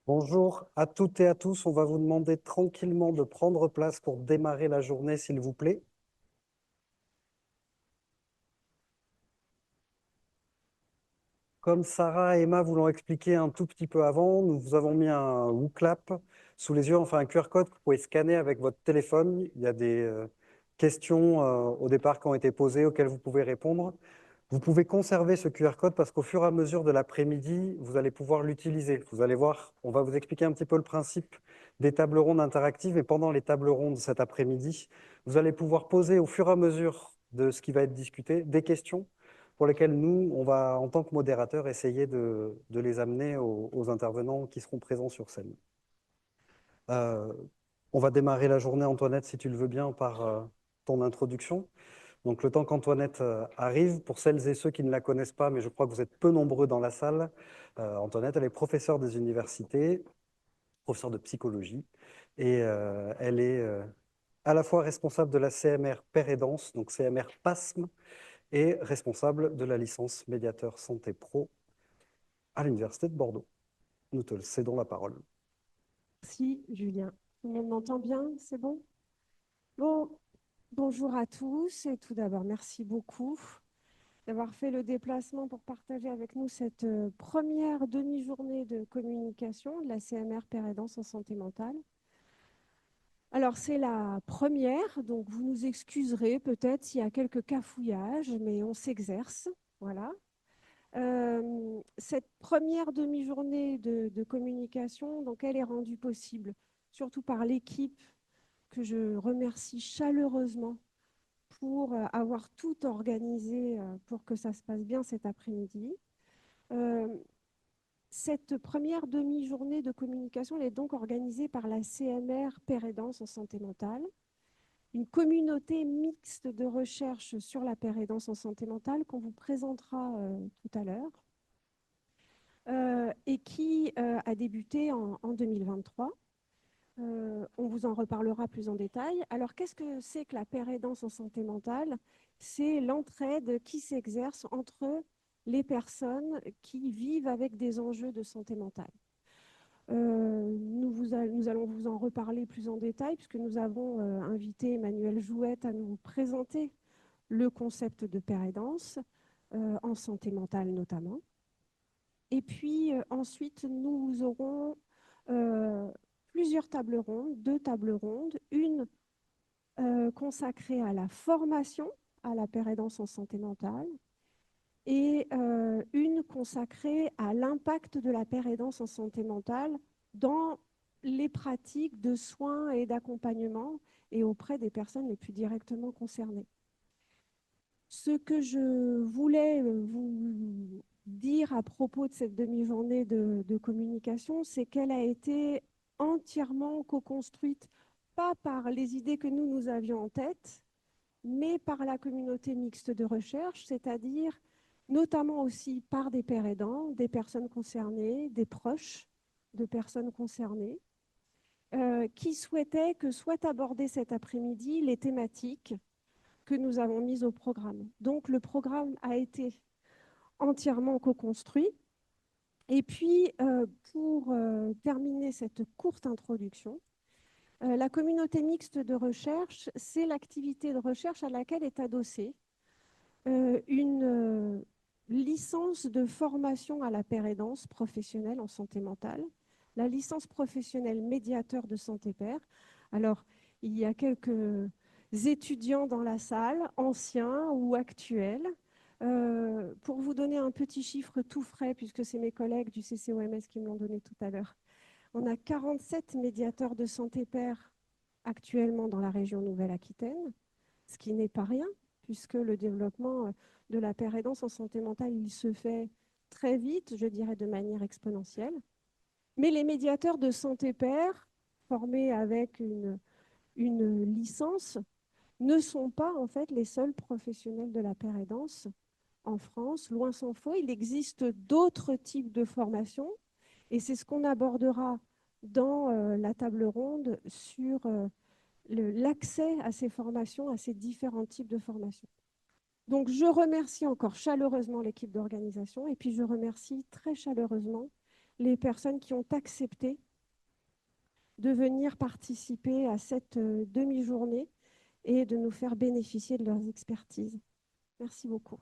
Bonjour à toutes et à tous. On va vous demander tranquillement de prendre place pour démarrer la journée, s'il vous plaît. Comme Sarah et Emma vous l'ont expliqué un tout petit peu avant, nous vous avons mis un WooClap sous les yeux, enfin un QR code que vous pouvez scanner avec votre téléphone. Il y a des questions au départ qui ont été posées auxquelles vous pouvez répondre. Vous pouvez conserver ce QR code parce qu'au fur et à mesure de l'après-midi, vous allez pouvoir l'utiliser. Vous allez voir, on va vous expliquer un petit peu le principe des tables rondes interactives et pendant les tables rondes cet après-midi, vous allez pouvoir poser au fur et à mesure de ce qui va être discuté des questions pour lesquelles nous, on va, en tant que modérateur, essayer de les amener aux intervenants qui seront présents sur scène. Euh, on va démarrer la journée, Antoinette, si tu le veux bien, par ton introduction. Donc, le temps qu'Antoinette arrive, pour celles et ceux qui ne la connaissent pas, mais je crois que vous êtes peu nombreux dans la salle, Antoinette, elle est professeure des universités, professeure de psychologie, et elle est à la fois responsable de la CMR Père et Danse, donc CMR PASM, et responsable de la licence médiateur santé pro à l'Université de Bordeaux. Nous te cédons la parole. Merci, Julien. Tout le monde m'entend bien? C'est bon? Bon, bonjour à tous et tout d'abord, merci beaucoup d'avoir fait le déplacement pour partager avec nous cette première demi-journée de communication de la CMR Père et Danse en santé mentale. Alors, c'est la première, donc vous nous excuserez peut-être s'il y a quelques cafouillages, mais on s'exerce. Voilà. Cette première demi-journée de communication, donc elle est rendue possible surtout par l'équipe que je remercie chaleureusement pour avoir tout organisé pour que ça se passe bien cet après-midi. Euh, cette première demi-journée de communication elle est donc organisée par la CMR Père et Danse en santé mentale, une communauté mixte de recherche sur la pérédance en santé mentale qu'on vous présentera tout à l'heure et qui a débuté en 2023. On vous en reparlera plus en détail. Alors, qu'est-ce que c'est que la pérédance en santé mentale? C'est l'entraide qui s'exerce entre les personnes qui vivent avec des enjeux de santé mentale. Nous allons vous en reparler plus en détail puisque nous avons invité Emmanuel Jouette à nous présenter le concept de pérédance en santé mentale notamment. Et puis ensuite, nous aurons euh, plusieurs tables rondes, deux tables rondes, une consacrée à la formation à la pérédance en santé mentale et une consacrée à l'impact de la pérédance en santé mentale dans les pratiques de soins et d'accompagnement et auprès des personnes les plus directement concernées. Ce que je voulais vous dire à propos de cette demi-journée de communication, c'est qu'elle a été entièrement co-construite, pas par les idées que nous avions en tête, mais par la communauté mixte de recherche, c'est-à-dire notamment aussi par des pairs aidants, des personnes concernées, des proches de personnes concernées, qui souhaitaient que soient abordées cet après-midi les thématiques que nous avons mises au programme. Donc le programme a été entièrement co-construit. Et puis, pour terminer cette courte introduction, la communauté mixte de recherche, c'est l'activité de recherche à laquelle est adossée une licence de formation à la pérédance professionnelle en santé mentale, la licence professionnelle médiateur de santé pair. Alors, il y a quelques étudiants dans la salle, anciens ou actuels. Pour vous donner un petit chiffre tout frais, puisque c'est mes collègues du CCOMS qui me l'ont donné tout à l'heure, on a 47 médiateurs de santé pair actuellement dans la région Nouvelle-Aquitaine, ce qui n'est pas rien, puisque le développement de la pérédance en santé mentale, il se fait très vite, je dirais de manière exponentielle. Mais les médiateurs de santé pair, formés avec une licence, ne sont pas en fait les seuls professionnels de la pérédance en France. Loin s'en faut, il existe d'autres types de formations et c'est ce qu'on abordera dans la table ronde sur l'accès à ces formations, à ces différents types de formations. Donc, je remercie encore chaleureusement l'équipe d'organisation et puis je remercie très chaleureusement les personnes qui ont accepté de venir participer à cette demi-journée et de nous faire bénéficier de leurs expertises. Merci beaucoup.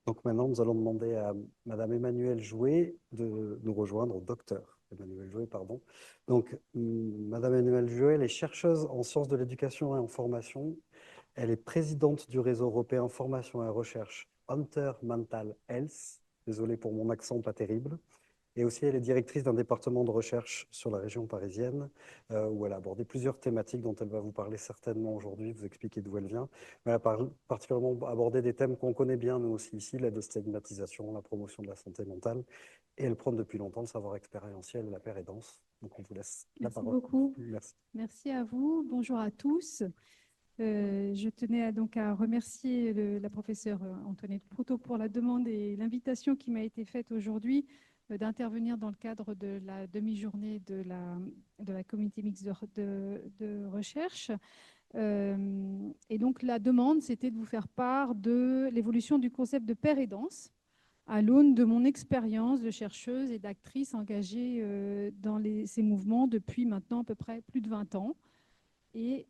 Donc maintenant, nous allons demander à Madame Emmanuelle Jouet de nous rejoindre, au docteur Emmanuelle Jouet, pardon. Donc, Madame Emmanuelle Jouet, elle est chercheuse en sciences de l'éducation et en formation. Elle est présidente du réseau européen formation et recherche Hunter Mental Health. Désolé pour mon accent pas terrible. Et aussi, elle est directrice d'un département de recherche sur la région parisienne, où elle a abordé plusieurs thématiques dont elle va vous parler certainement aujourd'hui, vous expliquer d'où elle vient. Mais elle a particulièrement abordé des thèmes qu'on connaît bien, nous aussi ici, l'aide de stigmatisation, la promotion de la santé mentale, et elle prône depuis longtemps le savoir expérientiel et la paire et danse. Donc, on vous laisse la Merci parole. beaucoup. Merci. Merci à vous. Bonjour à tous. Je tenais donc à remercier la professeure Antoinette Proutot pour la demande et l'invitation qui m'a été faite aujourd'hui d'intervenir dans le cadre de la demi-journée de la communauté mixte de recherche. Et donc la demande, c'était de vous faire part de l'évolution du concept de paire et danse à l'aune de mon expérience de chercheuse et d'actrice engagée dans ces mouvements depuis maintenant à peu près plus de 20 ans, et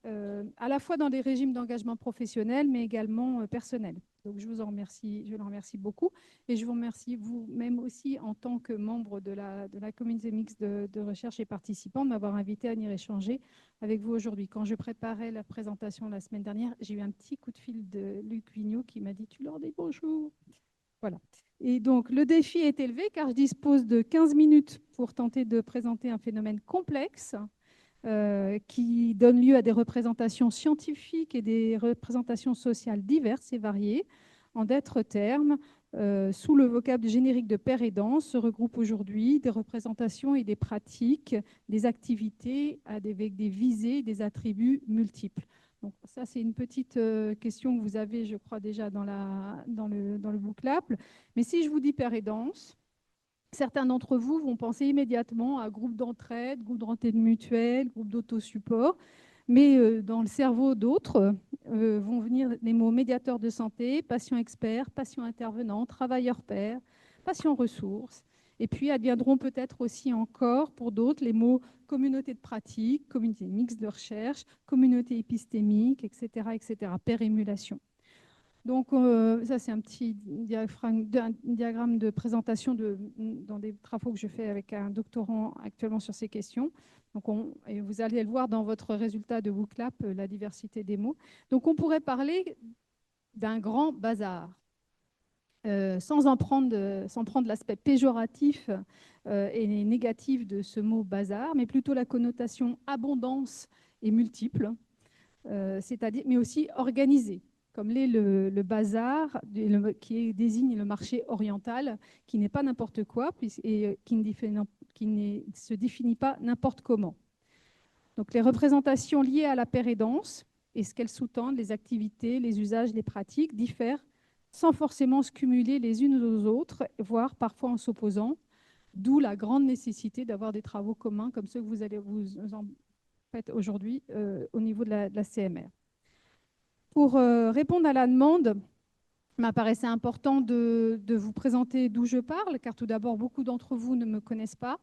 à la fois dans des régimes d'engagement professionnel, mais également personnel. Donc je vous en remercie, je le remercie beaucoup, et je vous remercie vous-même aussi en tant que membre de la communauté mixte de recherche et participant de m'avoir invité à venir échanger avec vous aujourd'hui. Quand je préparais la présentation la semaine dernière, j'ai eu un petit coup de fil de Luc Vigneault qui m'a dit « Tu leur dis bonjour ». Voilà. Et donc, le défi est élevé car je dispose de 15 minutes pour tenter de présenter un phénomène complexe qui donne lieu à des représentations scientifiques et des représentations sociales diverses et variées. En d'autres termes, sous le vocable générique de paire et danse, se regroupent aujourd'hui des représentations et des pratiques, des activités avec des visées, des attributs multiples. Donc ça, c'est une petite question que vous avez, je crois, déjà dans le bouclable. Mais si je vous dis paire et danse, certains d'entre vous vont penser immédiatement à groupe d'entraide, groupe d'entraide mutuelle, groupe d'autosupport. Mais dans le cerveau d'autres vont venir les mots médiateur de santé, patient expert, patient intervenant, travailleur pair, patient ressources. Et puis adviendront peut-être aussi encore pour d'autres les mots communauté de pratique, communauté mixte de recherche, communauté épistémique, etc., etc., pair émulation. Donc, ça, c'est un petit diagramme de présentation dans des travaux que je fais avec un doctorant actuellement sur ces questions. Donc, et vous allez le voir dans votre résultat de WooClap, la diversité des mots. Donc, on pourrait parler d'un grand bazar, sans prendre l'aspect péjoratif et négatif de ce mot bazar, mais plutôt la connotation abondance et multiple, c'est-à-dire, mais aussi organisé, comme l'est le bazar, qui désigne le marché oriental, qui n'est pas n'importe quoi et qui ne se définit pas n'importe comment. Donc les représentations liées à la paire et danse et ce qu'elles sous-tendent, les activités, les usages, les pratiques, diffèrent sans forcément se cumuler les unes aux autres, voire parfois en s'opposant, d'où la grande nécessité d'avoir des travaux communs comme ceux que vous allez vous en fait aujourd'hui au niveau de la CMR. Pour répondre à la demande, il m'apparaissait important de vous présenter d'où je parle, car tout d'abord, beaucoup d'entre vous ne me connaissent pas.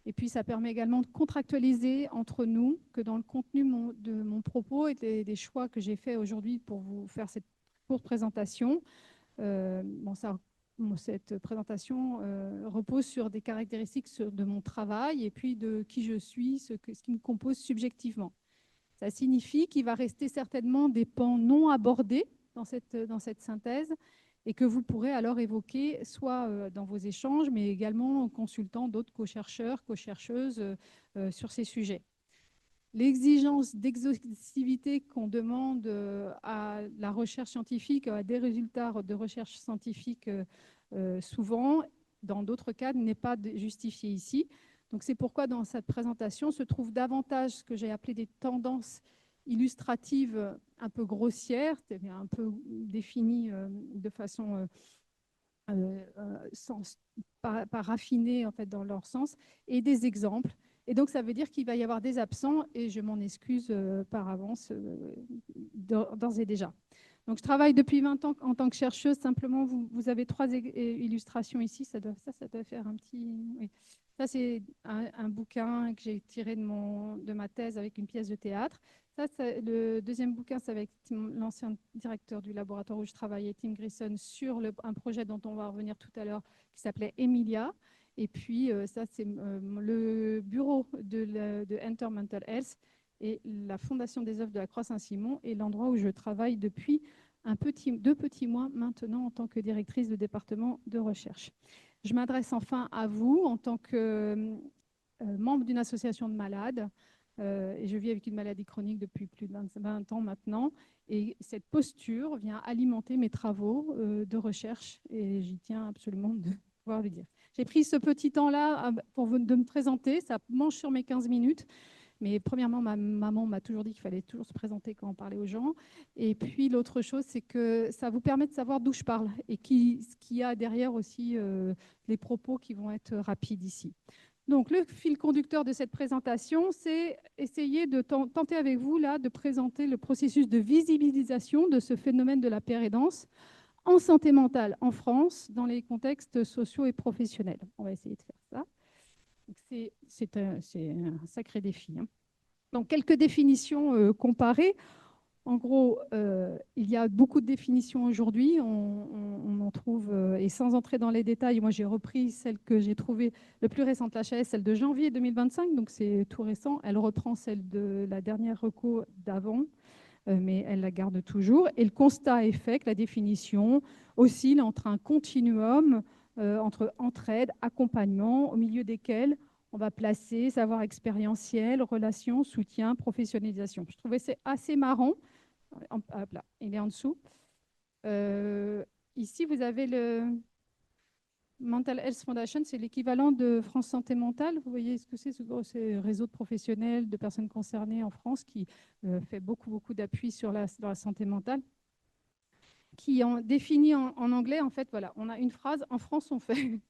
Et puis, ça permet également de contractualiser entre nous que dans le contenu de mon propos et des choix que j'ai faits aujourd'hui pour vous faire cette courte présentation, cette présentation repose sur des caractéristiques de mon travail et puis de qui je suis, ce qui me compose subjectivement. Ça signifie qu'il va rester certainement des pans non abordés dans cette synthèse et que vous pourrez alors évoquer soit dans vos échanges, mais également en consultant d'autres co-chercheurs, co-chercheuses sur ces sujets. L'exigence d'exhaustivité qu'on demande à la recherche scientifique, à des résultats de recherche scientifique souvent, dans d'autres cas, n'est pas justifiée ici. Donc c'est pourquoi dans cette présentation se trouve davantage ce que j'ai appelé des tendances illustratives un peu grossières, un peu définies de façon pas raffinée en fait, dans leur sens, et des exemples. Et donc ça veut dire qu'il va y avoir des absents, et je m'en excuse par avance d'ores et déjà. Donc, je travaille depuis 20 ans en tant que chercheuse. Simplement, vous avez 3 illustrations ici. Ça doit faire un petit... Oui. Ça, c'est un bouquin que j'ai tiré de ma thèse avec une pièce de théâtre. Ça, le deuxième bouquin, c'est avec l'ancien directeur du laboratoire où je travaillais, Tim Grison, sur un projet dont on va revenir tout à l'heure, qui s'appelait Emilia. Et puis, ça, c'est le bureau de Enter Mental Health et la Fondation des œuvres de la Croix-Saint-Simon est l'endroit où je travaille depuis 2 petits mois maintenant en tant que directrice de département de recherche. Je m'adresse enfin à vous en tant que membre d'une association de malades. Et je vis avec une maladie chronique depuis plus de 20 ans maintenant. Et cette posture vient alimenter mes travaux de recherche et j'y tiens absolument de pouvoir le dire. J'ai pris ce petit temps-là de me présenter. Ça mange sur mes 15 minutes. Mais premièrement, ma maman m'a toujours dit qu'il fallait toujours se présenter quand on parlait aux gens. Et puis l'autre chose, c'est que ça vous permet de savoir d'où je parle et ce qu'il y a derrière aussi les propos qui vont être rapides ici. Donc le fil conducteur de cette présentation, c'est essayer de tenter avec vous là de présenter le processus de visibilisation de ce phénomène de la pérédance en santé mentale en France, dans les contextes sociaux et professionnels. On va essayer de faire ça. C'est un sacré défi. Hein. Donc, quelques définitions comparées. En gros, il y a beaucoup de définitions aujourd'hui. On en trouve, et sans entrer dans les détails, moi j'ai repris celle que j'ai trouvée le plus récente, l'HAS, celle de janvier 2025, donc c'est tout récent. Elle reprend celle de la dernière reco d'avant, mais elle la garde toujours. Et le constat est fait que la définition oscille entre un continuum entre entraide, accompagnement, au milieu desquels on va placer savoir expérientiel, relation, soutien, professionnalisation. Je trouvais c'est assez marrant. Hop là, il est en dessous. Ici, vous avez le Mental Health Foundation, c'est l'équivalent de France Santé Mentale. Vous voyez ce que c'est, ce réseau de professionnels, de personnes concernées en France qui fait beaucoup d'appui sur la santé mentale, qui en définit en anglais, en fait, voilà, on a une phrase, en France, on fait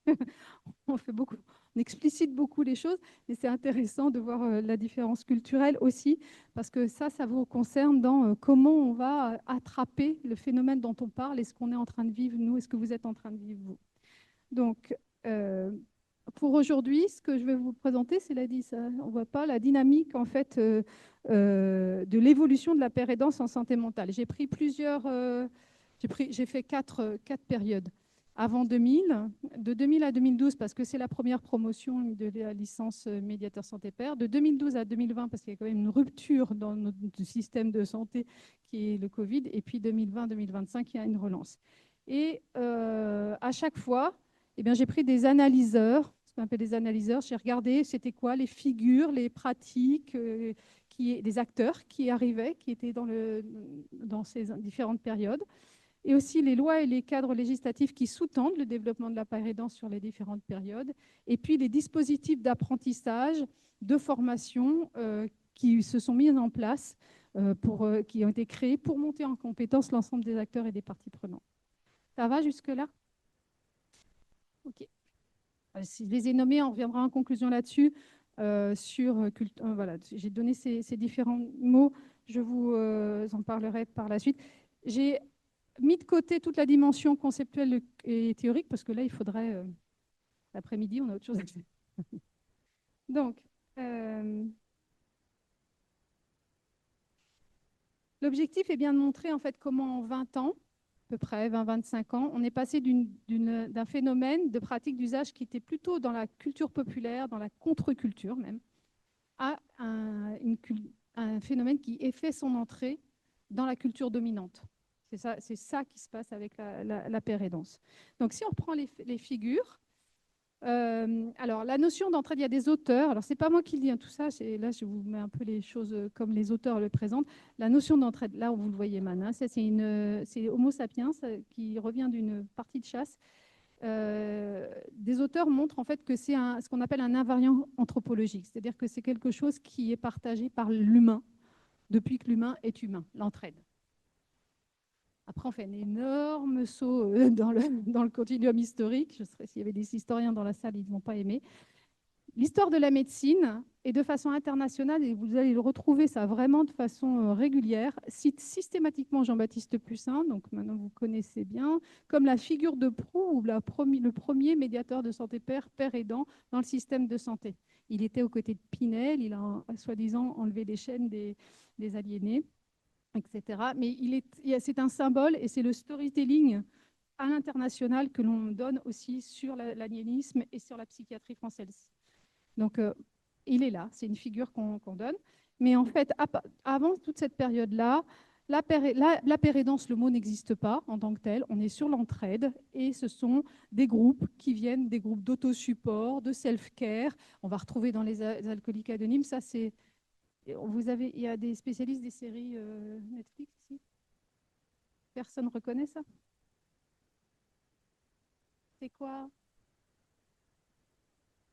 beaucoup, on explicite beaucoup les choses, mais c'est intéressant de voir la différence culturelle aussi, parce que ça vous concerne dans comment on va attraper le phénomène dont on parle et ce qu'on est en train de vivre, nous, et ce que vous êtes en train de vivre, vous. Donc, pour aujourd'hui, ce que je vais vous présenter, c'est on voit pas la dynamique en fait de l'évolution de la pérédance en santé mentale. J'ai pris j'ai fait quatre périodes. Avant 2000, de 2000 à 2012 parce que c'est la première promotion de la licence médiateur santé-père, de 2012 à 2020 parce qu'il y a quand même une rupture dans notre système de santé qui est le Covid, et puis 2020-2025, il y a une relance. Et à chaque fois, eh bien, j'ai pris des analyseurs, ce qu'on appelle des analyseurs. J'ai regardé c'était quoi les figures, les pratiques, des acteurs qui arrivaient, qui étaient dans ces différentes périodes, et aussi les lois et les cadres législatifs qui sous-tendent le développement de la pérédance sur les différentes périodes, et puis les dispositifs d'apprentissage, de formation qui se sont mis en place, qui ont été créés pour monter en compétence l'ensemble des acteurs et des parties prenantes. Ça va jusque-là? Ok. Si je les ai nommés, on reviendra en conclusion là-dessus. Voilà, j'ai donné ces différents mots. Je vous en parlerai par la suite. J'ai mis de côté toute la dimension conceptuelle et théorique parce que là, il faudrait l'après-midi, on a autre chose à faire. Donc, l'objectif est bien de montrer en fait comment en 20 ans, à peu près 20-25 ans, on est passé d'un phénomène de pratique d'usage qui était plutôt dans la culture populaire, dans la contre-culture même, à un phénomène qui ait fait son entrée dans la culture dominante. C'est ça qui se passe avec la pérédance. Donc si on reprend les figures, alors, la notion d'entraide, il y a des auteurs. Alors, ce n'est pas moi qui le dis, hein, tout ça. Là, je vous mets un peu les choses comme les auteurs le présentent. La notion d'entraide, là, vous le voyez maintenant, c'est Homo sapiens qui revient d'une partie de chasse. Des auteurs montrent en fait que c'est ce qu'on appelle un invariant anthropologique. C'est-à-dire que c'est quelque chose qui est partagé par l'humain depuis que l'humain est humain, l'entraide. Après, on fait un énorme saut dans le continuum historique. Je serais, s'il y avait des historiens dans la salle, ils ne vont pas aimer. l'histoire de la médecine, et de façon internationale, et vous allez le retrouver ça vraiment de façon régulière, cite systématiquement Jean-Baptiste Pussin, donc maintenant vous connaissez bien, comme la figure de proue ou le premier médiateur de santé père aidant dans le système de santé. Il était aux côtés de Pinel, il a soi-disant enlevé les chaînes des aliénés, etc. Mais c'est un symbole et c'est le storytelling à l'international que l'on donne aussi sur l'aliénisme et sur la psychiatrie française. Donc, il est là, c'est une figure qu'on donne. Mais en fait, avant toute cette période-là, la pérédance, le mot n'existe pas en tant que tel. On est sur l'entraide et ce sont des groupes qui viennent, des groupes d'autosupport, de self-care. On va retrouver dans les alcooliques anonymes. Ça, c'est. Il y a des spécialistes des séries Netflix ici. Personne ne reconnaît ça? C'est quoi?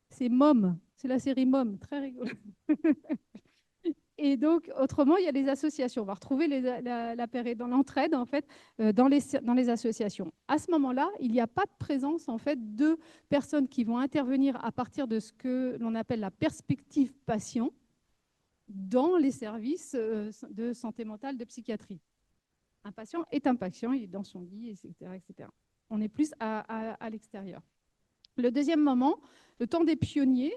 C'est Mom. C'est la série Mom. Très rigolo. Et donc, autrement, il y a les associations. On va retrouver dans l'entraide, en fait, dans les associations. À ce moment-là, il n'y a pas de présence, en fait, de personnes qui vont intervenir à partir de ce que l'on appelle la perspective patient dans les services de santé mentale, de psychiatrie. Un patient est un patient, il est dans son lit, etc. etc. On est plus à l'extérieur. Le deuxième moment, le temps des pionniers.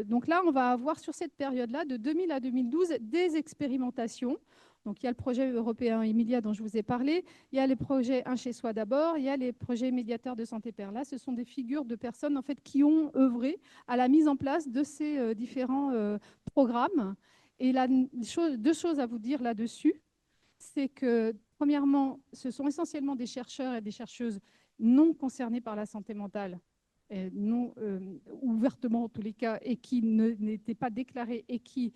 Donc là, on va avoir sur cette période-là, de 2000 à 2012, des expérimentations. Donc il y a le projet européen Emilia dont je vous ai parlé, il y a les projets Un chez soi d'abord, il y a les projets médiateurs de santé père. Là, ce sont des figures de personnes en fait, qui ont œuvré à la mise en place de ces différents programmes. Et là, deux choses à vous dire là-dessus, c'est que premièrement, ce sont essentiellement des chercheurs et des chercheuses non concernés par la santé mentale, non ouvertement en tous les cas, et qui n'étaient pas déclarés et qui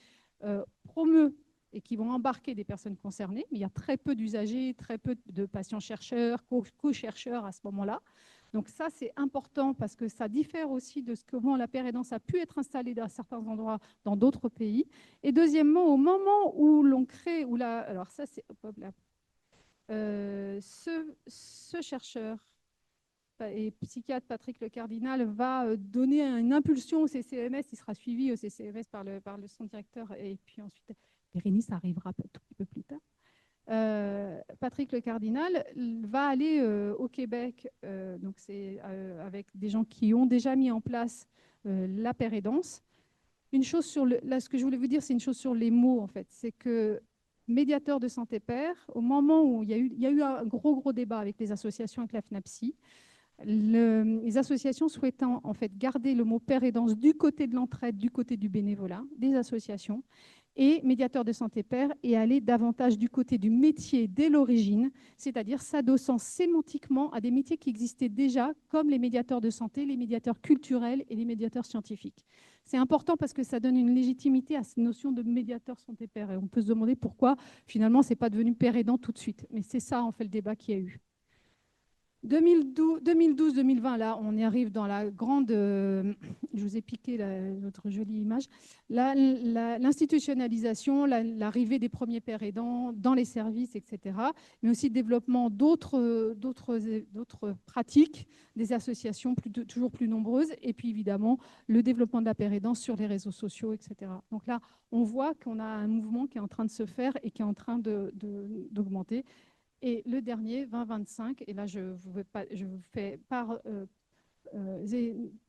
promeut et qui vont embarquer des personnes concernées. Mais il y a très peu d'usagers, très peu de patients-chercheurs, co-chercheurs à ce moment-là. Donc ça, c'est important parce que ça diffère aussi de comment la pérédance a pu être installée dans certains endroits dans d'autres pays. Et deuxièmement, au moment où l'on crée, alors ça, c'est ce chercheur et psychiatre Patrick Le Cardinal va donner une impulsion au CCMS. Il sera suivi au CCMS par son directeur et puis ensuite Bérénice arrivera un tout petit peu plus tard. Patrick Le Cardinal va aller au Québec, donc c'est avec des gens qui ont déjà mis en place la pérédance. Une chose là, ce que je voulais vous dire, c'est une chose sur les mots en fait, c'est que médiateur de santé père, au moment où il y a eu un gros débat avec les associations, avec la FNAPSI, les associations souhaitant en fait garder le mot pérédance du côté de l'entraide, du côté du bénévolat, des associations, et médiateur de santé père, et aller davantage du côté du métier dès l'origine, c'est-à-dire s'adossant sémantiquement à des métiers qui existaient déjà, comme les médiateurs de santé, les médiateurs culturels et les médiateurs scientifiques. C'est important parce que ça donne une légitimité à cette notion de médiateur santé père. Et on peut se demander pourquoi, finalement, ce n'est pas devenu père aidant tout de suite. Mais c'est ça, en fait, le débat qu'il y a eu. 2012-2020, là, on y arrive dans la grande... je vous ai piqué notre jolie image. L'institutionnalisation, l'arrivée des premiers pères aidants dans les services, etc. Mais aussi le développement d'autres pratiques, des associations toujours plus nombreuses. Et puis, évidemment, le développement de la père aidance sur les réseaux sociaux, etc. Donc là, on voit qu'on a un mouvement qui est en train de se faire et qui est en train d'augmenter. Et le dernier, 2025, et là je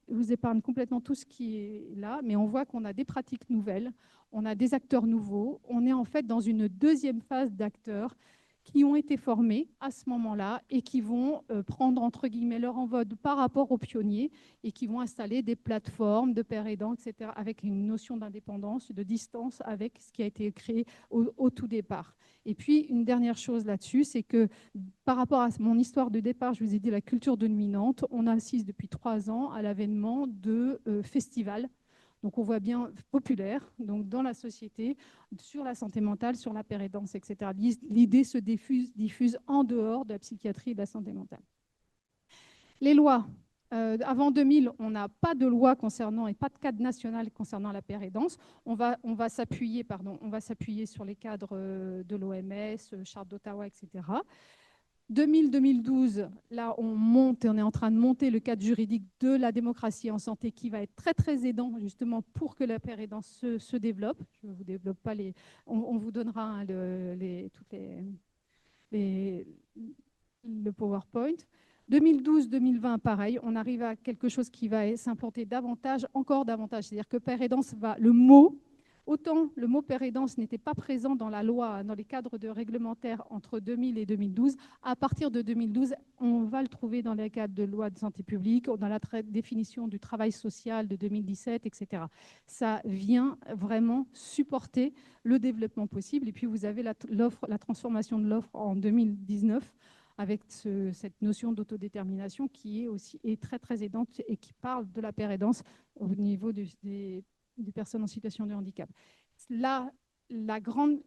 vous épargne complètement tout ce qui est là, mais on voit qu'on a des pratiques nouvelles, on a des acteurs nouveaux, on est en fait dans une deuxième phase d'acteurs qui ont été formés à ce moment-là et qui vont prendre entre guillemets leur envol par rapport aux pionniers et qui vont installer des plateformes de pères aidants, etc., avec une notion d'indépendance, de distance avec ce qui a été créé au tout départ. Et puis, une dernière chose là-dessus, c'est que par rapport à mon histoire de départ, je vous ai dit la culture dominante, on assiste depuis 3 ans à l'avènement de festivals. Donc, on voit bien populaire donc dans la société, sur la santé mentale, sur la pérédance, etc. L'idée se diffuse en dehors de la psychiatrie et de la santé mentale. Les lois. Avant 2000, on n'a pas de loi concernant et pas de cadre national concernant la pérédance. On va s'appuyer sur les cadres de l'OMS, Charte d'Ottawa, etc. 2000-2012, là, on est en train de monter le cadre juridique de la démocratie en santé qui va être très, très aidant justement pour que la pérédance se développe. Je ne vous développe pas les... On vous donnera hein, le PowerPoint. 2012-2020, pareil, on arrive à quelque chose qui va s'implanter davantage, encore davantage. C'est-à-dire que pérédance va... Le mot... Autant le mot pérédance n'était pas présent dans la loi, dans les cadres de réglementaires entre 2000 et 2012. À partir de 2012, on va le trouver dans les cadres de loi de santé publique, dans la définition du travail social de 2017, etc. Ça vient vraiment supporter le développement possible. Et puis, vous avez la transformation de l'offre en 2019 avec cette notion d'autodétermination qui est très, très aidante et qui parle de la pérédance au niveau des personnes en situation de handicap. Là, la grande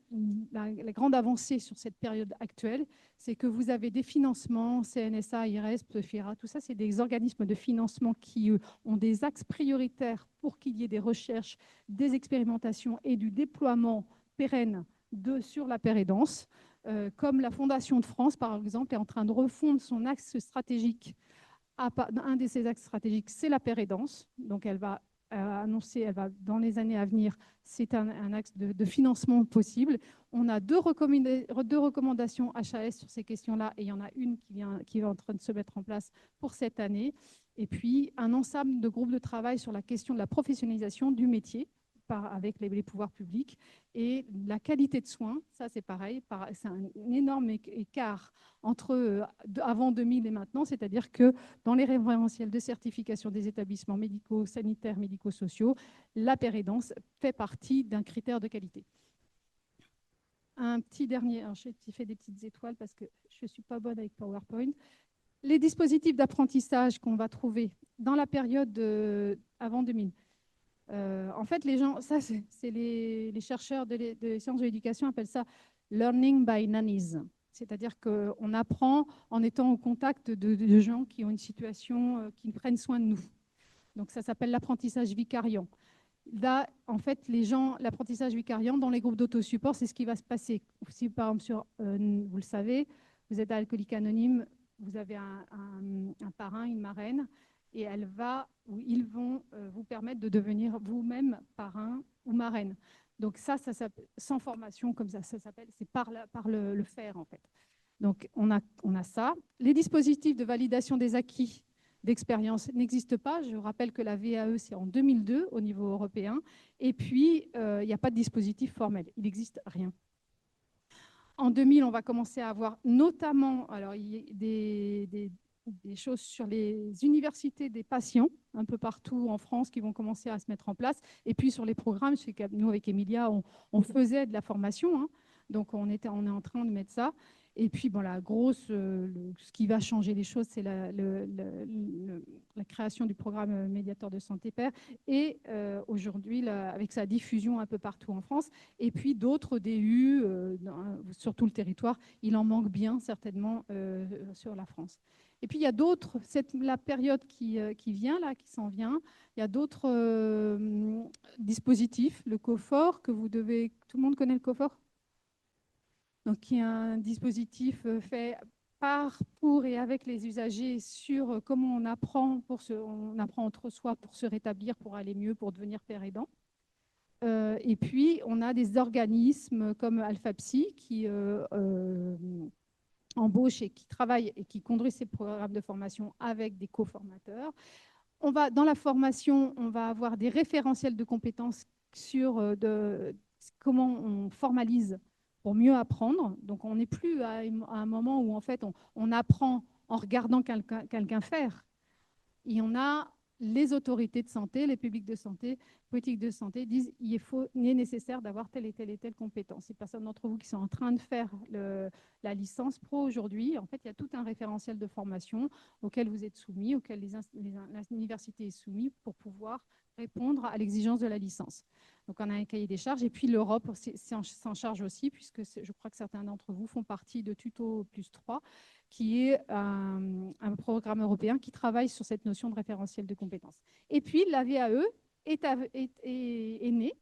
avancée sur cette période actuelle, c'est que vous avez des financements, CNSA, IRESP, FIRA, tout ça, c'est des organismes de financement qui ont des axes prioritaires pour qu'il y ait des recherches, des expérimentations et du déploiement pérenne sur la pérédance, comme la Fondation de France, par exemple, est en train de refondre son axe stratégique. Un de ses axes stratégiques, c'est la pérédance. Donc, elle va dans les années à venir, c'est un axe de financement possible. On a deux recommandations HAS sur ces questions-là, et il y en a une qui est en train de se mettre en place pour cette année. Et puis, un ensemble de groupes de travail sur la question de la professionnalisation du métier avec les pouvoirs publics et la qualité de soins. Ça, c'est pareil, c'est un énorme écart entre avant 2000 et maintenant, c'est-à-dire que dans les référentiels de certification des établissements médicaux, sanitaires, médico-sociaux, la pérédance fait partie d'un critère de qualité. Un petit dernier, j'ai fait des petites étoiles parce que je ne suis pas bonne avec PowerPoint. Les dispositifs d'apprentissage qu'on va trouver dans la période avant 2000. En fait, les gens, ça, c'est les chercheurs des sciences de l'éducation appellent ça learning by nannies. C'est-à-dire qu'on apprend en étant au contact de gens qui ont une situation, qui prennent soin de nous. Donc, ça s'appelle l'apprentissage vicariant. Là, en fait, l'apprentissage vicariant dans les groupes d'autosupport, c'est ce qui va se passer. Si, par exemple, vous le savez, vous êtes alcoolique anonyme, vous avez un parrain, une marraine, et ils vont vous permettre de devenir vous-même parrain ou marraine. Donc ça sans formation comme ça s'appelle, c'est par le faire en fait. Donc on a ça. Les dispositifs de validation des acquis d'expérience n'existent pas. Je rappelle que la VAE, c'est en 2002 au niveau européen. Et puis, il n'y a pas de dispositif formel. Il n'existe rien. En 2000, on va commencer à avoir notamment des choses sur les universités des patients, un peu partout en France, qui vont commencer à se mettre en place. Et puis sur les programmes, nous, avec Emilia, on faisait de la formation. Hein. Donc, on est en train de mettre ça. Et puis, bon, ce qui va changer les choses, c'est la création du programme médiateur de santé pair et aujourd'hui, avec sa diffusion un peu partout en France. Et puis, d'autres DU sur tout le territoire. Il en manque bien, certainement, sur la France. Et puis, il y a d'autres, la période qui vient, là, qui s'en vient, il y a d'autres dispositifs. Le COFOR, tout le monde connaît le COFOR ? Donc, qui est un dispositif fait par, pour et avec les usagers sur comment on apprend entre soi pour se rétablir, pour aller mieux, pour devenir père aidant. Et puis, on a des organismes comme AlphaPsy qui embauchent et qui travaillent et qui conduisent ces programmes de formation avec des co-formateurs. Dans la formation, on va avoir des référentiels de compétences sur comment on formalise pour mieux apprendre. Donc, on n'est plus à un moment où, en fait, on apprend en regardant quelqu'un faire. Et on a les autorités de santé, les publics de santé, politiques de santé disent il est nécessaire d'avoir telle et telle et telle compétence. Les personnes d'entre vous qui sont en train de faire la licence pro aujourd'hui, en fait, il y a tout un référentiel de formation auquel vous êtes soumis, auquel l'université est soumise pour pouvoir répondre à l'exigence de la licence. Donc, on a un cahier des charges. Et puis, l'Europe s'en charge aussi, puisque je crois que certains d'entre vous font partie de Tuto plus 3, qui est un programme européen qui travaille sur cette notion de référentiel de compétences. Et puis, la VAE est née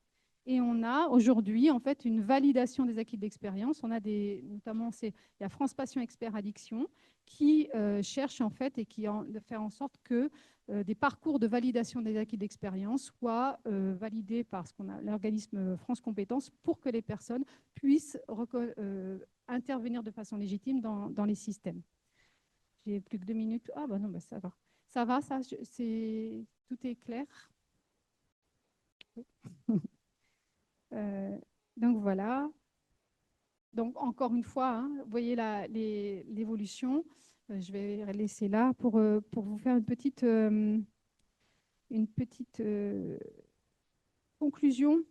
Et on a aujourd'hui en fait une validation des acquis de l'expérience. On a notamment il y a France Patient Expert Addiction qui cherche en fait et qui fait en sorte que des parcours de validation des acquis d'expérience soient validés par l'organisme France Compétences pour que les personnes puissent intervenir de façon légitime dans les systèmes. J'ai plus que 2 minutes. Ah bah non, bah ça va. Ça va, tout est clair. Donc voilà. Donc encore une fois, hein, vous voyez l'évolution. Je vais laisser là pour vous faire une petite conclusion.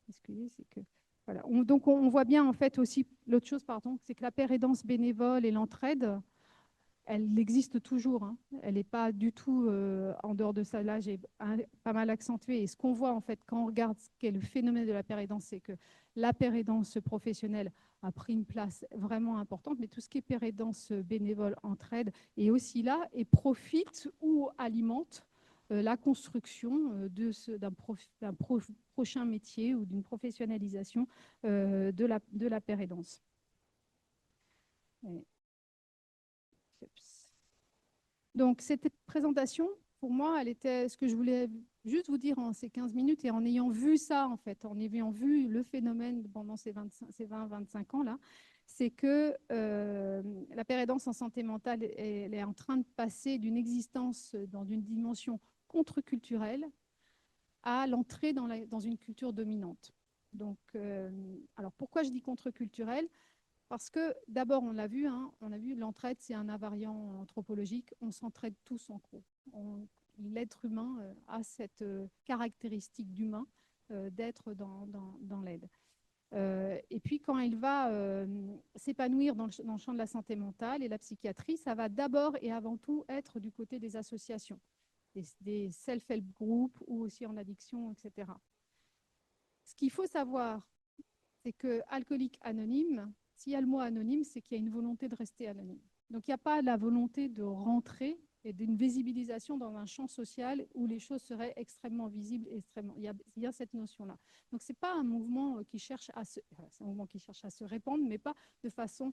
Excusez, c'est que voilà. Donc on voit bien en fait aussi l'autre chose, pardon, c'est que la paire aidance bénévole et l'entraide, elle existe toujours. Hein. Elle n'est pas du tout en dehors de ça. Là, j'ai pas mal accentué. Et ce qu'on voit, en fait, quand on regarde ce qu'est le phénomène de la pérédance, c'est que la pérédance professionnelle a pris une place vraiment importante, mais tout ce qui est pérédance bénévole, entraide, est aussi là et profite ou alimente la construction d'un prochain métier ou d'une professionnalisation de la pérédance. Donc, cette présentation, pour moi, elle était ce que je voulais juste vous dire en ces 15 minutes et en ayant vu ça, en fait, en ayant vu le phénomène pendant ces 20-25 ans-là, c'est que la pérédance en santé mentale, elle est en train de passer d'une existence dans une dimension contre-culturelle à l'entrée dans une culture dominante. Donc, alors pourquoi je dis contre-culturelle ? Parce que d'abord, on l'a vu, hein, l'entraide, c'est un invariant anthropologique. On s'entraide tous en groupe. L'être humain a cette caractéristique d'humain d'être dans l'aide. Et puis, quand il va s'épanouir dans le champ de la santé mentale et la psychiatrie, ça va d'abord et avant tout être du côté des associations, des self-help groups ou aussi en addiction, etc. Ce qu'il faut savoir, c'est que Alcooliques Anonymes, s'il y a le mot anonyme, c'est qu'il y a une volonté de rester anonyme. Donc, il n'y a pas la volonté de rentrer et d'une visibilisation dans un champ social où les choses seraient extrêmement visibles. Il y a cette notion-là. Donc, ce n'est pas un mouvement qui cherche à se répandre, mais pas de façon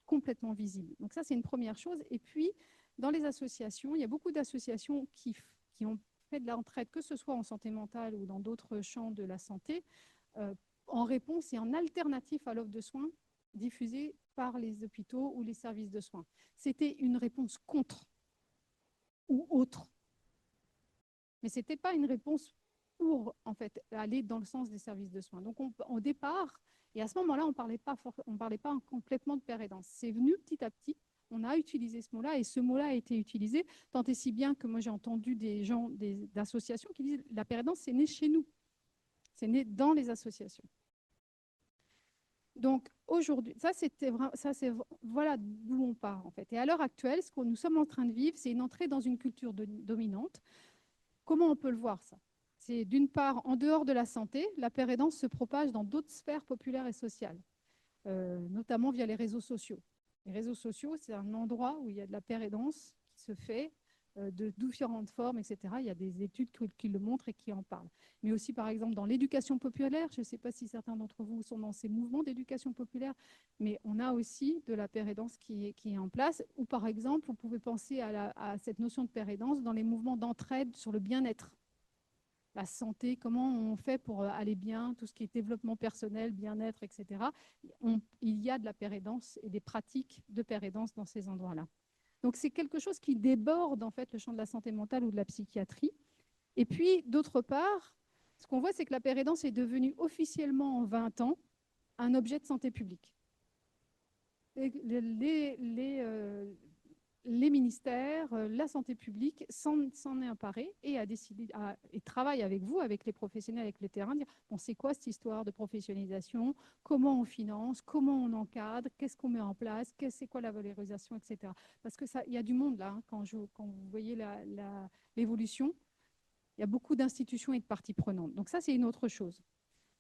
complètement visible. Donc, ça, c'est une première chose. Et puis, dans les associations, il y a beaucoup d'associations qui ont fait de l'entraide, que ce soit en santé mentale ou dans d'autres champs de la santé, en réponse et en alternatif à l'offre de soins diffusée par les hôpitaux ou les services de soins. C'était une réponse contre ou autre. Mais ce n'était pas une réponse pour en fait, aller dans le sens des services de soins. Donc, au départ, et à ce moment-là, on ne parlait pas complètement de pérédance. C'est venu petit à petit. On a utilisé ce mot-là et ce mot-là a été utilisé tant et si bien que moi, j'ai entendu des gens d'associations qui disent la pérédance, c'est né chez nous. C'est né dans les associations. Donc aujourd'hui, voilà d'où on part en fait. Et à l'heure actuelle, ce que nous sommes en train de vivre, c'est une entrée dans une culture dominante. Comment on peut le voir ça ? C'est d'une part, en dehors de la santé, la pérédance se propage dans d'autres sphères populaires et sociales, notamment via les réseaux sociaux. Les réseaux sociaux, c'est un endroit où il y a de la pérédance qui se fait de différentes formes, etc. Il y a des études qui le montrent et qui en parlent. Mais aussi, par exemple, dans l'éducation populaire, je ne sais pas si certains d'entre vous sont dans ces mouvements d'éducation populaire, mais on a aussi de la pérédance qui est en place. Ou par exemple, vous pouvez penser à cette notion de pérédance dans les mouvements d'entraide sur le bien-être. La santé, comment on fait pour aller bien, tout ce qui est développement personnel, bien-être, etc. Il y a de la pérédance et des pratiques de pérédance dans ces endroits-là. Donc, c'est quelque chose qui déborde en fait le champ de la santé mentale ou de la psychiatrie. Et puis, d'autre part, ce qu'on voit, c'est que la pérédance est devenue officiellement en 20 ans un objet de santé publique. Et les ministères, la santé publique s'en est emparé et a décidé et travaille avec vous, avec les professionnels, avec le terrain, dire bon, c'est quoi cette histoire de professionnalisation, comment on finance, comment on encadre, qu'est-ce qu'on met en place, c'est quoi la valorisation, etc. Parce que il y a du monde là, hein, quand vous voyez l'évolution, il y a beaucoup d'institutions et de parties prenantes. Donc ça, c'est une autre chose.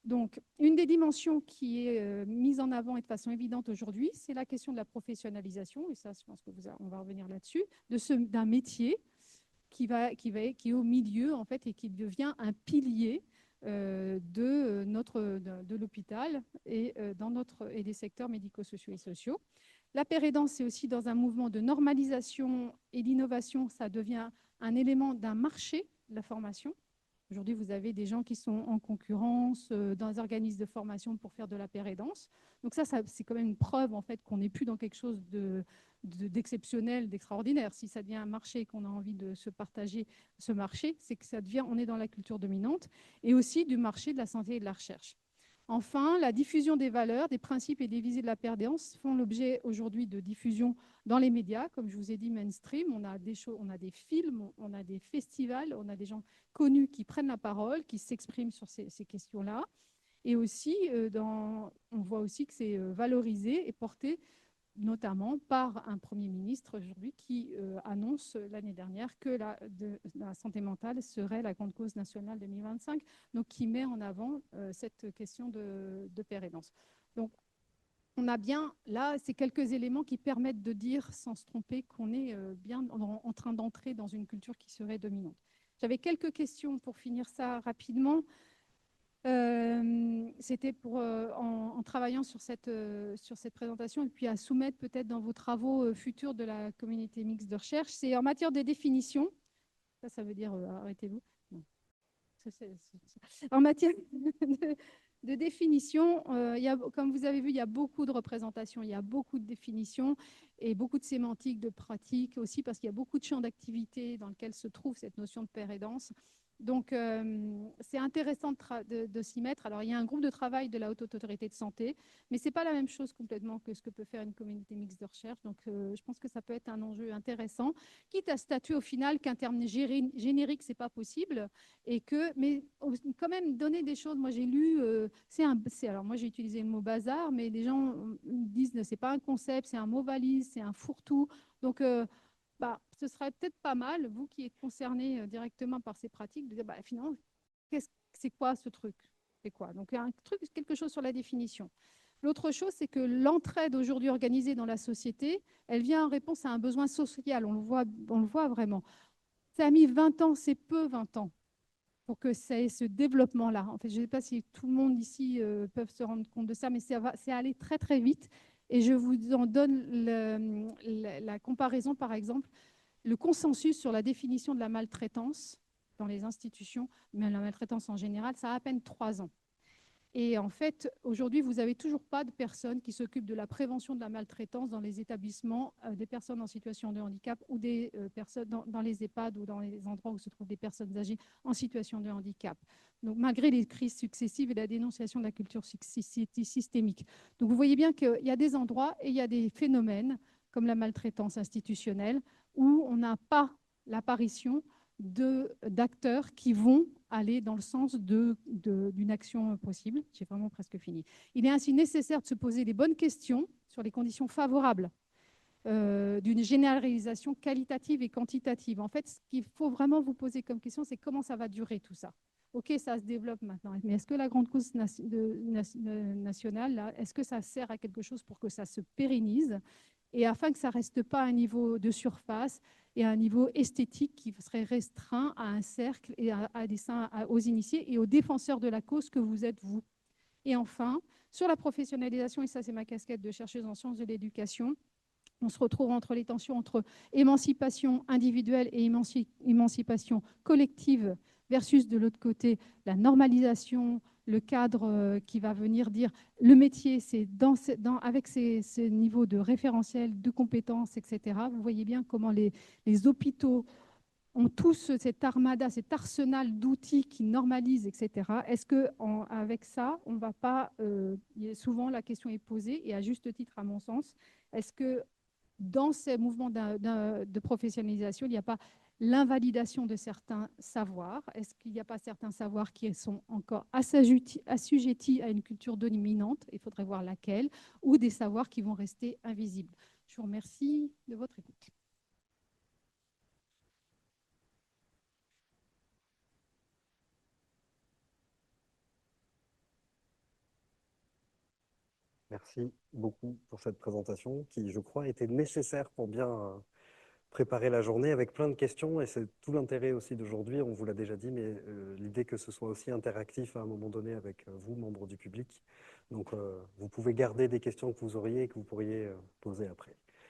Donc, une des dimensions qui est mise en avant et de façon évidente aujourd'hui, c'est la question de la professionnalisation, et ça, je pense qu'on va revenir là-dessus, d'un métier qui est au milieu, en fait, et qui devient un pilier de l'hôpital et, et des secteurs médico-sociaux et sociaux. La pérédance, c'est aussi dans un mouvement de normalisation et d'innovation, ça devient un élément d'un marché de la formation. Aujourd'hui, vous avez des gens qui sont en concurrence dans les organismes de formation pour faire de la pérédance. Donc ça c'est quand même une preuve en fait qu'on n'est plus dans quelque chose d'exceptionnel, d'extraordinaire. Si ça devient un marché et qu'on a envie de se partager ce marché, c'est que on est dans la culture dominante et aussi du marché de la santé et de la recherche. Enfin, la diffusion des valeurs, des principes et des visées de la pérédance font l'objet aujourd'hui de diffusion dans les médias. Comme je vous ai dit, mainstream, on a des films, on a des festivals, on a des gens connus qui prennent la parole, qui s'expriment sur ces questions-là. Et aussi, on voit aussi que c'est valorisé et porté notamment par un Premier ministre aujourd'hui qui annonce l'année dernière que la santé mentale serait la grande cause nationale 2025, donc qui met en avant cette question de pérédance. Donc, on a bien là ces quelques éléments qui permettent de dire sans se tromper qu'on est bien en train d'entrer dans une culture qui serait dominante. J'avais quelques questions pour finir ça rapidement. C'était pour, en travaillant sur cette présentation et puis à soumettre peut-être dans vos travaux futurs de la communauté mixte de recherche, c'est en matière de définition. Ça veut dire arrêtez-vous. En matière de définition, comme vous avez vu, il y a beaucoup de représentations, il y a beaucoup de définitions et beaucoup de sémantique, de pratique aussi, parce qu'il y a beaucoup de champs d'activité dans lesquels se trouve cette notion de pérédance. Donc, c'est intéressant de s'y mettre. Alors, il y a un groupe de travail de la Haute Autorité de Santé, mais ce n'est pas la même chose complètement que ce que peut faire une communauté mixte de recherche. Donc, je pense que ça peut être un enjeu intéressant, quitte à statuer au final qu'un terme générique, ce n'est pas possible, mais quand même donner des choses. Moi, j'ai lu, alors moi, j'ai utilisé le mot bazar, mais les gens disent que ce n'est pas un concept, c'est un mot valise, c'est un fourre-tout. Donc, ce serait peut-être pas mal, vous qui êtes concernés directement par ces pratiques, de dire finalement, c'est quoi ce truc? C'est quoi? Donc, quelque chose sur la définition. L'autre chose, c'est que l'entraide aujourd'hui organisée dans la société, elle vient en réponse à un besoin social. On le voit vraiment. Ça a mis 20 ans, c'est peu 20 ans, pour que ça ait ce développement-là. En fait, je ne sais pas si tout le monde ici peut se rendre compte de ça, mais c'est allé très, très vite. Et je vous en donne la comparaison, par exemple, le consensus sur la définition de la maltraitance dans les institutions, mais la maltraitance en général, ça a à peine 3 ans. Et en fait, aujourd'hui, vous n'avez toujours pas de personnes qui s'occupent de la prévention de la maltraitance dans les établissements des personnes en situation de handicap ou des personnes dans les EHPAD ou dans les endroits où se trouvent des personnes âgées en situation de handicap. Donc, malgré les crises successives et la dénonciation de la culture systémique. Donc, vous voyez bien qu'il y a des endroits et il y a des phénomènes comme la maltraitance institutionnelle où on n'a pas l'apparition d'acteurs qui vont aller dans le sens d'une action possible. J'ai vraiment presque fini. Il est ainsi nécessaire de se poser les bonnes questions sur les conditions favorables d'une généralisation qualitative et quantitative. En fait, ce qu'il faut vraiment vous poser comme question, c'est comment ça va durer tout ça. OK, ça se développe maintenant, mais est-ce que la grande cause nationale, est-ce que ça sert à quelque chose pour que ça se pérennise et afin que ça ne reste pas à un niveau de surface et à un niveau esthétique qui serait restreint à un cercle et aux initiés et aux défenseurs de la cause que vous êtes, vous. Et enfin, sur la professionnalisation, et ça c'est ma casquette de chercheuse en sciences de l'éducation, on se retrouve entre les tensions entre émancipation individuelle et émancipation collective versus de l'autre côté la normalisation, le cadre qui va venir dire le métier, c'est avec ces niveaux de référentiel, de compétences, etc. Vous voyez bien comment les hôpitaux ont tous cette armada, cet arsenal d'outils qui normalisent, etc. Est-ce qu'avec ça, on ne va pas... souvent, la question est posée, et à juste titre, à mon sens, est-ce que dans ces mouvements de professionnalisation, il n'y a pas l'invalidation de certains savoirs? Est-ce qu'il n'y a pas certains savoirs qui sont encore assujettis à une culture dominante? Il faudrait voir laquelle, ou des savoirs qui vont rester invisibles. Je vous remercie de votre écoute. Merci beaucoup pour cette présentation qui, je crois, était nécessaire pour bien préparer la journée avec plein de questions et c'est tout l'intérêt aussi d'aujourd'hui, on vous l'a déjà dit, mais l'idée que ce soit aussi interactif à un moment donné avec vous, membres du public. Donc vous pouvez garder des questions que vous auriez et que vous pourriez poser après.